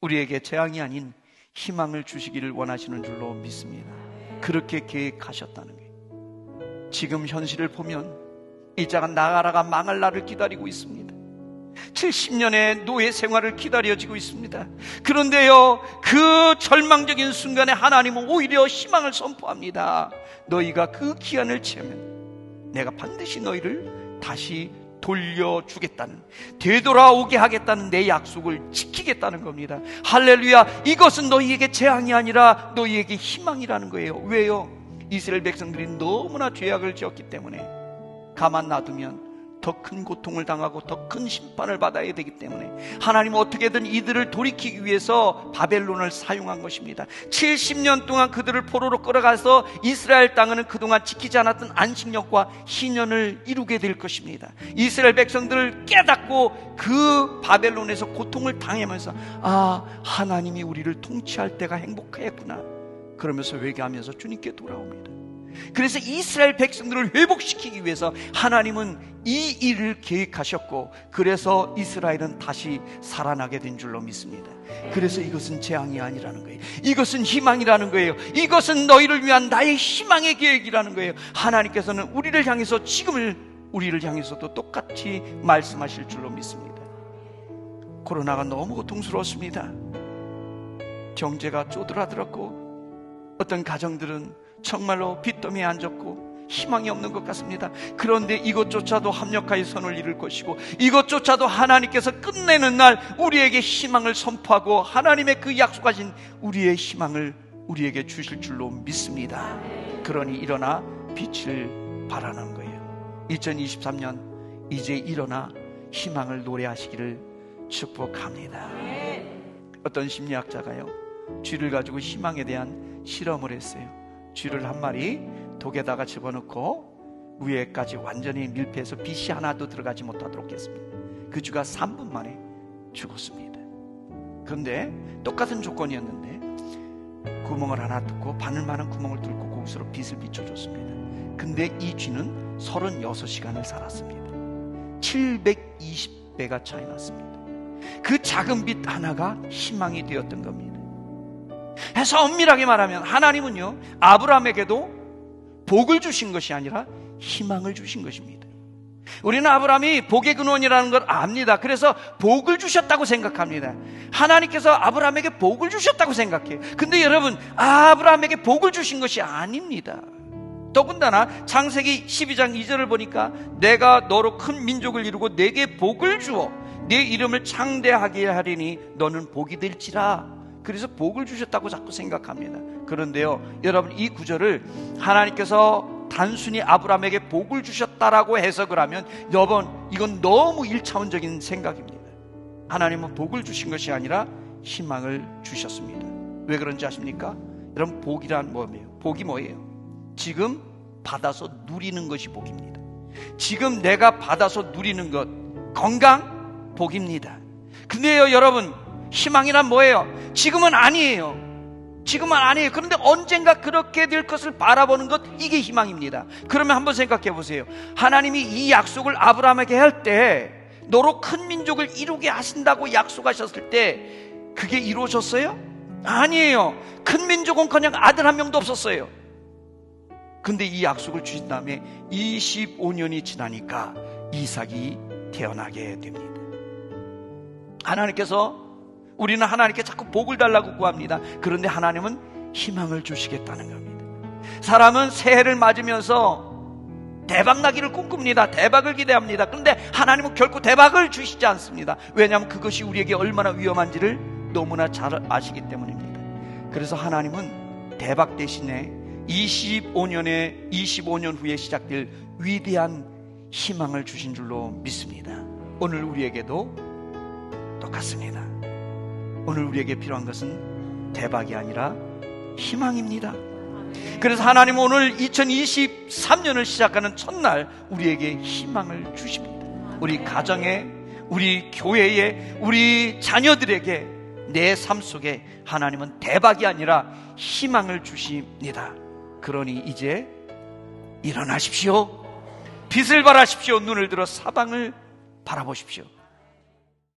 우리에게 재앙이 아닌 희망을 주시기를 원하시는 줄로 믿습니다. 그렇게 계획하셨다는 거예요. 지금 현실을 보면 이 자가 나가라가 망할 날을 기다리고 있습니다. 70년의 노예 생활을 기다려지고 있습니다. 그런데요, 그 절망적인 순간에 하나님은 오히려 희망을 선포합니다. 너희가 그 기한을 채우면 내가 반드시 너희를 다시 돌려주겠다는, 되돌아오게 하겠다는 내 약속을 지키겠다는 겁니다. 할렐루야. 이것은 너희에게 재앙이 아니라 너희에게 희망이라는 거예요. 왜요? 이스라엘 백성들이 너무나 죄악을 지었기 때문에 가만 놔두면 더 큰 고통을 당하고 더 큰 심판을 받아야 되기 때문에 하나님은 어떻게든 이들을 돌이키기 위해서 바벨론을 사용한 것입니다. 70년 동안 그들을 포로로 끌어가서 이스라엘 땅은 그동안 지키지 않았던 안식년과 희년을 이루게 될 것입니다. 이스라엘 백성들을 깨닫고 그 바벨론에서 고통을 당하면서 하나님이 우리를 통치할 때가 행복하였구나, 그러면서 회개하면서 주님께 돌아옵니다. 그래서 이스라엘 백성들을 회복시키기 위해서 하나님은 이 일을 계획하셨고, 그래서 이스라엘은 다시 살아나게 된 줄로 믿습니다. 그래서 이것은 재앙이 아니라는 거예요. 이것은 희망이라는 거예요. 이것은 너희를 위한 나의 희망의 계획이라는 거예요. 하나님께서는 우리를 향해서, 지금을 우리를 향해서도 똑같이 말씀하실 줄로 믿습니다. 코로나가 너무 고통스러웠습니다. 경제가 쪼들어들었고 어떤 가정들은 정말로 빚더미에 앉았고 희망이 없는 것 같습니다. 그런데 이것조차도 합력하여 선을 이룰 것이고, 이것조차도 하나님께서 끝내는 날 우리에게 희망을 선포하고 하나님의 그 약속하신 우리의 희망을 우리에게 주실 줄로 믿습니다. 그러니 일어나 빛을 발하는 거예요. 2023년 이제 일어나 희망을 노래하시기를 축복합니다. 어떤 심리학자가요, 쥐를 가지고 희망에 대한 실험을 했어요. 쥐를 한 마리 독에다가 집어넣고 위에까지 완전히 밀폐해서 빛이 하나도 들어가지 못하도록 했습니다. 그 쥐가 3분 만에 죽었습니다. 그런데 똑같은 조건이었는데 구멍을 하나 뚫고 바늘만한 구멍을 뚫고 거기서 빛을 비춰줬습니다. 근데 이 쥐는 36시간을 살았습니다. 720배가 차이 났습니다. 그 작은 빛 하나가 희망이 되었던 겁니다. 해서 엄밀하게 말하면 하나님은요, 아브라함에게도 복을 주신 것이 아니라 희망을 주신 것입니다. 우리는 아브라함이 복의 근원이라는 걸 압니다. 그래서 복을 주셨다고 생각합니다. 하나님께서 아브라함에게 복을 주셨다고 생각해요. 근데 여러분, 아브라함에게 복을 주신 것이 아닙니다. 더군다나 창세기 12장 2절을 보니까 내가 너로 큰 민족을 이루고 내게 복을 주어 내 이름을 창대하게 하리니 너는 복이 될지라. 그래서 복을 주셨다고 자꾸 생각합니다. 그런데요, 여러분, 이 구절을 하나님께서 단순히 아브라함에게 복을 주셨다라고 해석을 하면 여러분, 이건 너무 1차원적인 생각입니다. 하나님은 복을 주신 것이 아니라 희망을 주셨습니다. 왜 그런지 아십니까? 여러분, 복이란 뭐예요? 복이 뭐예요? 지금 받아서 누리는 것이 복입니다. 지금 내가 받아서 누리는 것, 건강, 복입니다. 근데요, 여러분, 희망이란 뭐예요? 지금은 아니에요. 지금은 아니에요. 그런데 언젠가 그렇게 될 것을 바라보는 것, 이게 희망입니다. 그러면 한번 생각해 보세요. 하나님이 이 약속을 아브라함에게 할 때, 너로 큰 민족을 이루게 하신다고 약속하셨을 때 그게 이루어졌어요? 아니에요. 큰 민족은커녕 아들 한 명도 없었어요. 근데 이 약속을 주신 다음에 25년이 지나니까 이삭이 태어나게 됩니다. 우리는 하나님께 자꾸 복을 달라고 구합니다. 그런데 하나님은 희망을 주시겠다는 겁니다. 사람은 새해를 맞으면서 대박나기를 꿈꿉니다. 대박을 기대합니다. 그런데 하나님은 결코 대박을 주시지 않습니다. 왜냐하면 그것이 우리에게 얼마나 위험한지를 너무나 잘 아시기 때문입니다. 그래서 하나님은 대박 대신에 25년 후에 시작될 위대한 희망을 주신 줄로 믿습니다. 오늘 우리에게도 똑같습니다. 오늘 우리에게 필요한 것은 대박이 아니라 희망입니다. 그래서 하나님은 오늘 2023년을 시작하는 첫날 우리에게 희망을 주십니다. 우리 가정에, 우리 교회에, 우리 자녀들에게, 내 삶 속에 하나님은 대박이 아니라 희망을 주십니다. 그러니 이제 일어나십시오. 빛을 발하십시오. 눈을 들어 사방을 바라보십시오.